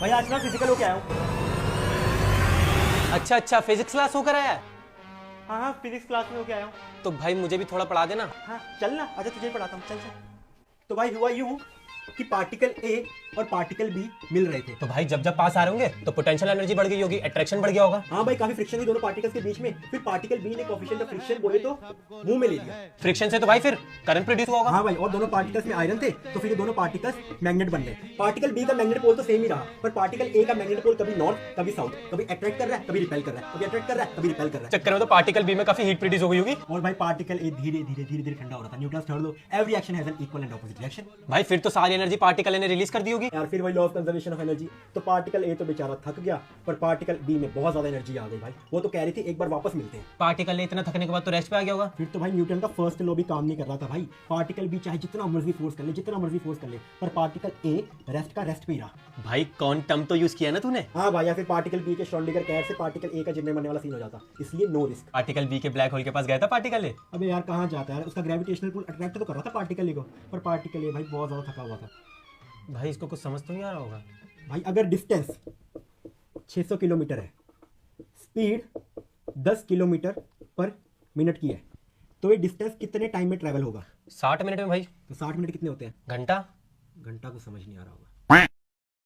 भाई आज ना फिजिकल होके आया हूँ। अच्छा अच्छा, फिजिक्स क्लास होकर आया है? हाँ हाँ, फिजिक्स क्लास में होके आया हूँ। तो भाई मुझे भी थोड़ा पढ़ा देना। हाँ चल ना, अच्छा तुझे ही पढ़ाता हूँ, चल चल। तो भाई हुआ यूं कि पार्टिकल ए और पार्टिकल बी मिल रहे थे। तो भाई जब जब पास आ रहे होंगे तो पोटेंशियल एनर्जी बढ़ गई होगी, अट्रैक्शन बढ़ गया होगा। हाँ भाई, काफी फ्रिक्शन हुई दोनों पार्टिकल्स के बीच में। फिर पार्टिकल बी ने कोएफिशिएंट ऑफ फ्रिक्शन बोले तो मुंह में ले लिया। फ्रिक्शन से तो भाई फिर करंट प्रोड्यूस हुआ होगा। हाँ भाई, और दोनों पार्टिकल्स में आयरन थे तो फिर ये दोनों पार्टिकल्स मैग्नेट बन गए। पार्टिकल बी का मैग्नेट पोल तो सेम ही रहा, पर पार्टिकल ए का मैग्नेट पोल कभी नॉर्थ कभी साउथ, कभी अट्रैक्ट कर रहा है कभी रिपेल कर रहा है, कभी अट्रैक्ट कर रहा है कभी रिपेल कर रहा है। चक्कर में तो पार्टिकल बी में काफी हीट प्रोड्यूस हो गई होगी। और भाई पार्टिकल ए धीरे धीरे धीरे धीरे ठंडा हो रहा था। Newton's third law, every action has an equal and opposite reaction. भाई फिर तो सारी एनर्जी पार्टिकल ने रिलीज कर दी होगी। यार फिर वही law of conservation of energy. तो पार्टिकल ए तो बेचारा थक गया, पर पार्टिकल बी में बहुत ज्यादा एनर्जी आ गई भाई। वो तो कह रही थी एक बार वापस मिलते हैं। पार्टिकल ने इतना थकने के बाद तो रेस्ट पे आ गया होगा। फिर तो भाई न्यूटन का फर्स्ट लॉ भी काम नहीं कर रहा था भाई। पार्टिकल बी चाहे जितना मर्जी फोर्स कर ले, जितना मर्जी फोर्स कर ले, पर पार्टिकल ए रेस्ट का रेस्ट पे ही रहा। भाई कौन टर्म तो यूज किया ना तूने। हाँ भाई, या फिर पार्टिकल बी के श्रोडिंगर कैट से पार्टिकल ए का जिम्मे मरने वाला सीन हो जाता, इसलिए नो रिस्क। पार्टिकल बी के ब्लैक होल के पास गया था पार्टिकल ए। अबे यार कहाँ जाता है, उसका ग्रेविटेशनल पुल अट्रैक्ट तो कर रहा था पार्टिकल ए को, पर पार्टिकल ए भाई बहुत ज्यादा थका हुआ था। भाई इसको कुछ समझ तो नहीं आ रहा होगा। भाई अगर डिस्टेंस 600 किलोमीटर है, स्पीड 10 किलोमीटर पर मिनट की है, तो ये डिस्टेंस कितने टाइम में ट्रैवल होगा? 60 मिनट में भाई। तो 60 मिनट कितने होते हैं? घंटा। घंटा को समझ नहीं आ रहा होगा।